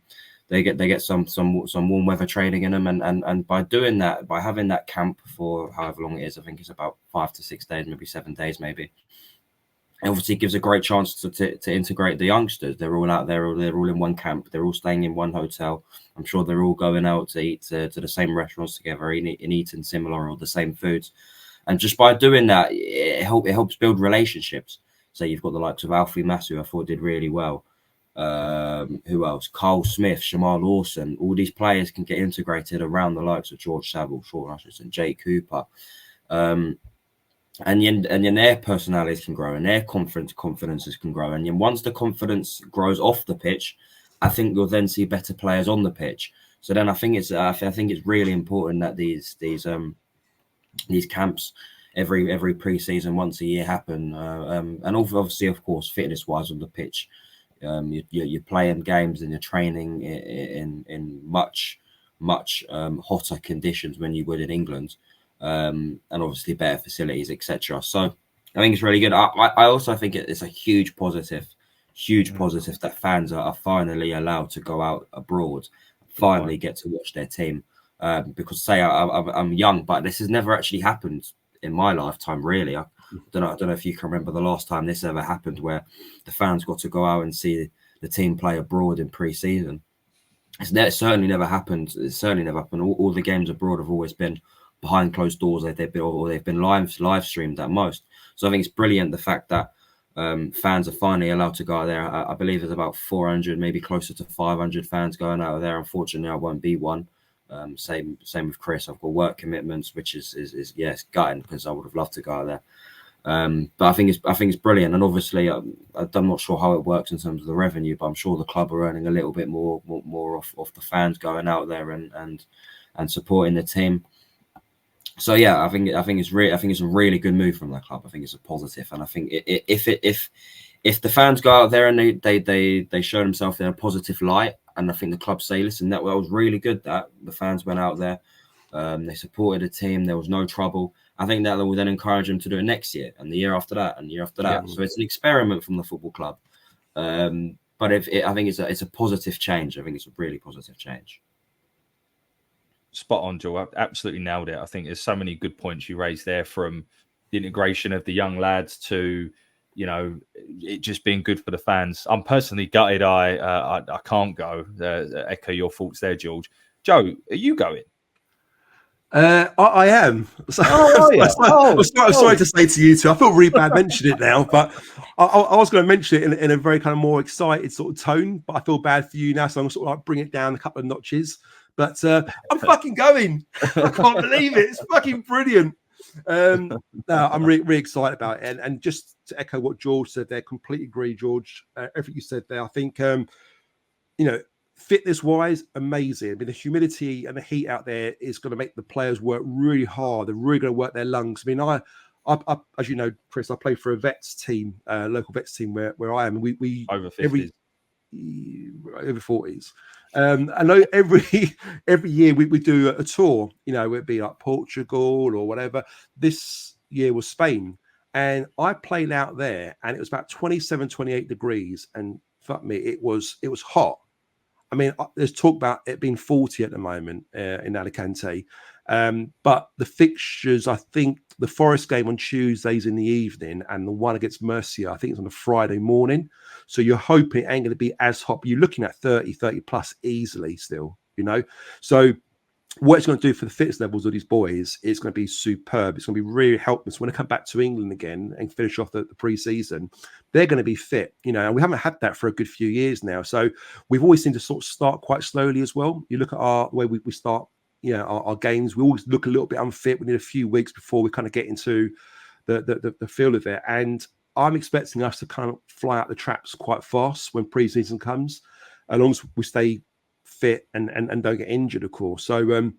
they get some warm weather training in them, and by doing that, by having that camp for however long it is, I think it's about 5 to 6 days, maybe 7 days, maybe. Obviously gives a great chance to integrate the youngsters. They're all out there, they're all in one camp, they're all staying in one hotel. I'm sure they're all going out to eat to the same restaurants together and eating similar or the same foods. And just by doing that, it helps build relationships. So you've got the likes of Alfie Massey, who I thought did really well. Who else? Carl Smith, Shamal Lawson. All these players can get integrated around the likes of George Saville, Shaun Hutchinson, Jake Cooper. And then their personalities can grow and their confidences can grow. And then once the confidence grows off the pitch, I think you'll then see better players on the pitch. So then I think it's really important that these camps every pre-season once a year happen. And obviously, of course, fitness-wise on the pitch, you're playing games and you're training in much hotter conditions than you would in England. And obviously better facilities, etc. So I think it's really good. I also think it's a huge positive that fans are finally allowed to go out abroad, finally get to watch their team. Because I'm young, but this has never actually happened in my lifetime, really. I don't know if you can remember the last time this ever happened, where the fans got to go out and see the team play abroad in pre-season. It's certainly never happened. It's certainly never happened. All the games abroad have always been behind closed doors. They've been live streamed at most. So I think it's brilliant the fact that fans are finally allowed to go out there. I believe there's about 400, maybe closer to 500 fans going out there. Unfortunately, I won't be one. Same with Chris. I've got work commitments, which is gutting because I would have loved to go out there. But I think it's brilliant, and obviously I'm not sure how it works in terms of the revenue, but I'm sure the club are earning a little bit more off the fans going out there and supporting the team. So yeah, I think it's a really good move from the club. I think it's a positive, and I think if the fans go out there and they show themselves in a positive light, and I think the club say, listen, that was really good that the fans went out there, they supported the team, there was no trouble. I think that will then encourage them to do it next year and the year after that and the year after that. Yeah. So it's an experiment from the football club, but I think it's a positive change. I think it's a really positive change. Spot on, Joe. Absolutely nailed it. I think there's so many good points you raised there, from the integration of the young lads to, it just being good for the fans. I'm personally gutted. I can't go. Echo your thoughts there, George. Joe, are you going? I am. So, I'm sorry to say to you two. I feel really bad mentioning it now, but I was going to mention it in a very kind of more excited sort of tone. But I feel bad for you now, so I'm sort of like bring it down a couple of notches. But I'm fucking going. I can't believe it. It's fucking brilliant. No, I'm really excited about it. And just to echo what George said there, completely agree, George. Everything you said there, I think, fitness-wise, amazing. I mean, the humidity and the heat out there is going to make the players work really hard. They're really going to work their lungs. I mean, I as you know, Chris, I play for a vets team, local vets team where I am. We over 50s. Over 40s. I know every year we do a tour, it'd be like Portugal or whatever. This year was Spain, and I played out there and it was about 27, 28 degrees, and fuck me, it was hot. I mean, there's talk about it being 40 at the moment in Alicante. But the fixtures, I think the Forest game on Tuesdays in the evening and the one against Murcia, I think it's on a Friday morning. So you're hoping it ain't going to be as hot. But you're looking at 30 plus easily still, So what it's going to do for the fitness levels of these boys is going to be superb. It's going to be really helpful. So when they come back to England again and finish off the pre-season, they're going to be fit, and we haven't had that for a good few years now. So we've always seemed to sort of start quite slowly as well. You look at the way we start, our games, we always look a little bit unfit. We need a few weeks before we kind of get into the feel of it. And I'm expecting us to kind of fly out the traps quite fast when pre-season comes, as long as we stay fit and don't get injured, of course. So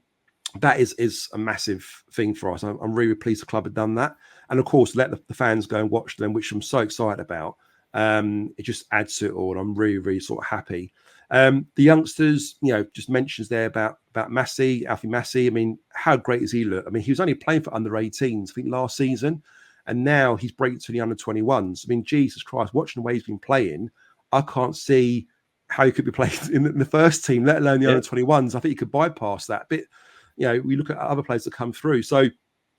that is a massive thing for us. I'm really pleased the club have done that, and of course let the fans go and watch them, which I'm so excited about. It just adds to it all. I'm really sort of happy. The youngsters, just mentions there about Alfie Massey. I mean, how great does he look? I mean, he was only playing for under 18s, I think, last season, and now he's breaking to the under 21s. I mean, Jesus Christ, watching the way he's been playing, I can't see how he could be playing in the first team, let alone the under 21s. I think he could bypass that. But we look at other players that come through. So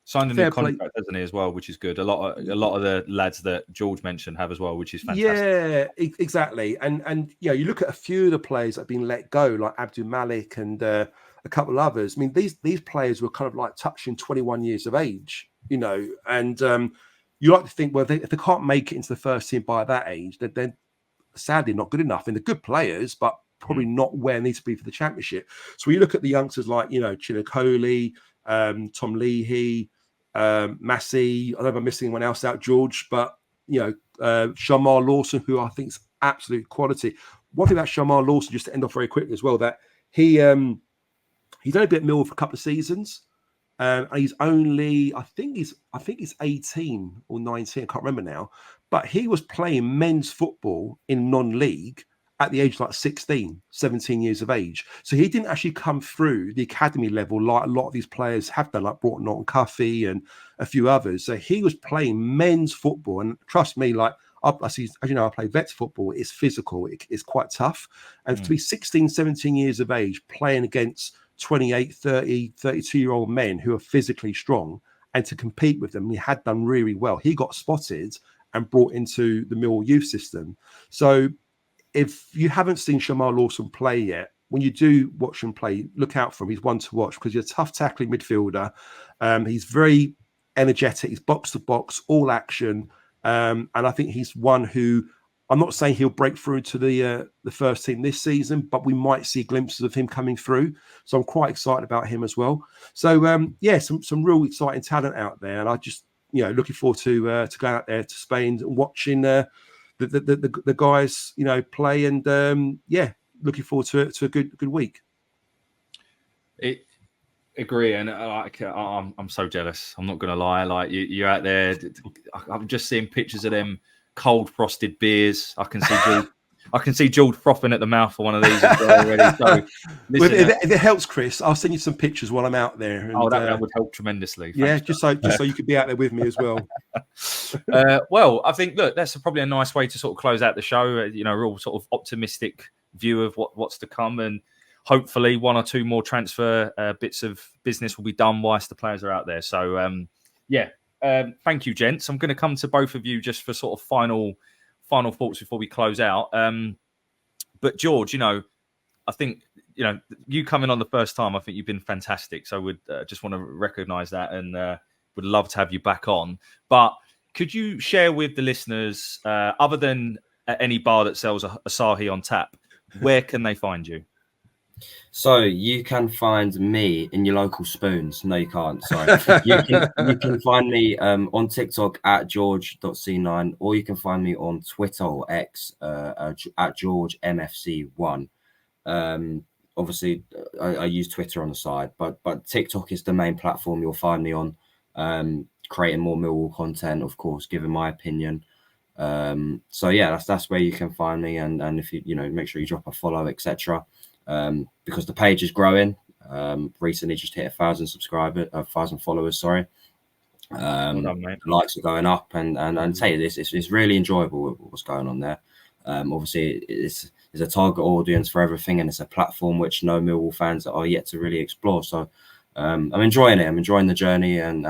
signed a new contract, hasn't he, as well, which is good. A lot of the lads that George mentioned have as well, which is fantastic. Yeah, exactly. And you look at a few of the players that have been let go, like Abdul Malik and a couple of others. I mean, these players were kind of like touching 21 years of age, and you like to think, well, if they can't make it into the first team by that age, then they're sadly not good enough. And they're good players, but probably not where they need to be for the championship. So you look at the youngsters like, Chilokoli, Tom Leahy, Massey. I don't know if I'm missing anyone else out, George, but Shamar Lawson, who I think is absolute quality. One thing about Shamar Lawson, just to end off very quickly as well, that he's only been at Millwall for a couple of seasons, and he's only I think he's 18 or 19, I can't remember now, but he was playing men's football in non-league at the age of like 16, 17 years of age. So he didn't actually come through the academy level like a lot of these players have done, like Broughton Norton Cuffy and a few others. So he was playing men's football. And trust me, like, as you know, I play vets football. It's physical. It's quite tough. And to be 16, 17 years of age playing against 28, 30, 32-year-old men who are physically strong and to compete with them, he had done really well. He got spotted and brought into the Millwall youth system. So if you haven't seen Shamar Lawson play yet, when you do watch him play, look out for him. He's one to watch because he's a tough tackling midfielder. He's very energetic. He's box to box, all action. And I think he's one who, I'm not saying he'll break through to the first team this season, but we might see glimpses of him coming through. So I'm quite excited about him as well. So some real exciting talent out there. And I just, looking forward to going out there to Spain and watching the guys, play, and looking forward to a good week. Agree, and I'm so jealous. I'm not going to lie. Like you're out there, I'm just seeing pictures of them cold frosted beers. I can see George frothing at the mouth for one of these as well already. So, listen, if it helps, Chris, I'll send you some pictures while I'm out there. And, that would help tremendously. Thanks, just so you could be out there with me as well. Well, I think that's probably a nice way to sort of close out the show. Real sort of optimistic view of what's to come, and hopefully one or two more transfer bits of business will be done whilst the players are out there. So thank you, gents. I'm going to come to both of you just for sort of final thoughts before we close out. But George, I think you coming on the first time, I think you've been fantastic. So would just want to recognise that, and would love to have you back on. But could you share with the listeners, other than at any bar that sells a Asahi on tap, where can they find you? So you can find me in your local spoons. No, you can't. Sorry. You can find me on TikTok at george.c9, or you can find me on Twitter or X at georgemfc1. Obviously, I use Twitter on the side, but TikTok is the main platform you'll find me on. Creating more Millwall content, of course, giving my opinion. So yeah, that's where you can find me, and if you make sure you drop a follow, etc. Because the page is growing. Recently just hit 1,000 followers. Sorry. Well done, mate. Likes are going up, and tell you this, it's really enjoyable what's going on there. Obviously, it's a target audience for everything, and it's a platform which no Millwall fans are yet to really explore. So I'm enjoying it. I'm enjoying the journey, and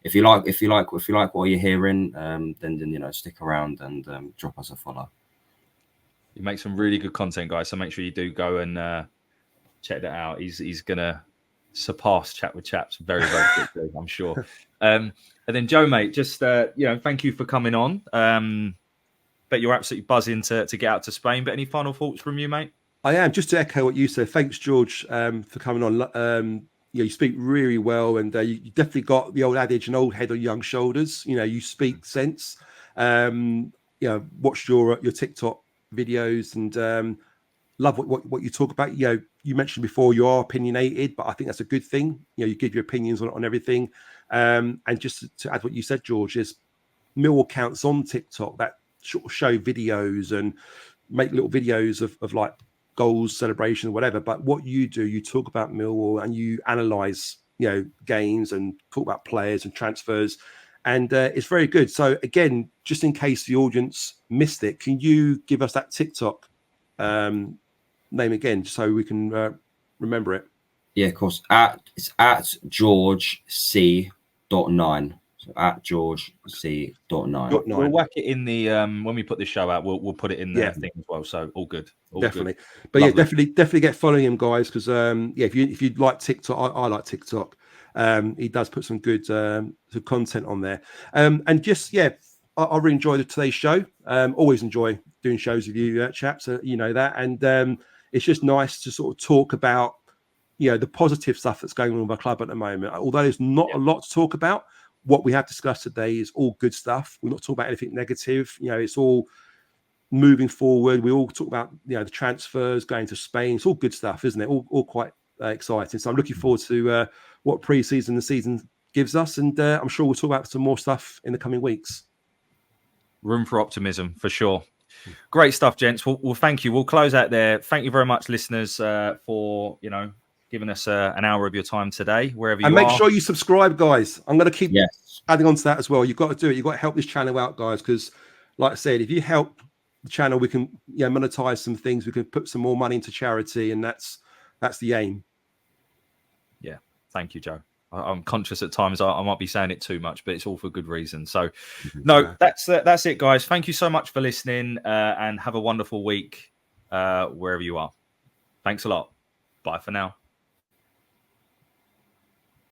if you like what you're hearing, then stick around and drop us a follow. You make some really good content, guys. So make sure you do go and check that out. He's gonna surpass Chat with Chaps very, very quickly, I'm sure. And then Joe, mate, just thank you for coming on. Bet you're absolutely buzzing to get out to Spain. But any final thoughts from you, mate? I am, just to echo what you said. Thanks, George, for coming on. you speak really well, and you definitely got the old adage, an old head on young shoulders. You speak sense. Watched your TikTok videos and love what you talk about. You mentioned before you are opinionated, but I think that's a good thing. You give your opinions on everything. And just to add what you said, George, is Millwall accounts on TikTok that sort of show videos and make little videos of like goals, celebration, whatever. But what you do, you talk about Millwall and you analyze, games and talk about players and transfers. And it's very good. So again, just in case the audience missed it, can you give us that TikTok name again so we can remember it? Yeah, of course. It's at George C.9. So at George C.9. We'll whack it in the when we put this show out. We'll put it in the thing as well. So all good. Definitely. Good. But Lovely. yeah, definitely get following him, guys, because if you like TikTok, I like TikTok. He does put some good content on there. And just I really enjoyed today's show. Always enjoy doing shows with you, chaps. You know that, and it's just nice to sort of talk about the positive stuff that's going on with our club at the moment. Although there's not a lot to talk about, what we have discussed today is all good stuff. We're not talking about anything negative. It's all moving forward. We all talk about the transfers going to Spain. It's all good stuff, isn't it? All quite exciting. So I'm looking forward to what pre-season the season gives us, and I'm sure we'll talk about some more stuff in the coming weeks. Room for optimism for sure. Great stuff, gents. Well, thank you. We'll close out there. Thank you very much, listeners, for giving us an hour of your time today, wherever you are. And make sure you subscribe, guys. I'm going to keep adding on to that as well. You've got to do it. You've got to help this channel out, guys, because like I said, if you help the channel, we can monetize some things. We can put some more money into charity, and that's the aim. Yeah. Thank you, Joe. I'm conscious at times I might be saying it too much, but it's all for good reason. So, no, that's it, guys. Thank you so much for listening, and have a wonderful week wherever you are. Thanks a lot. Bye for now.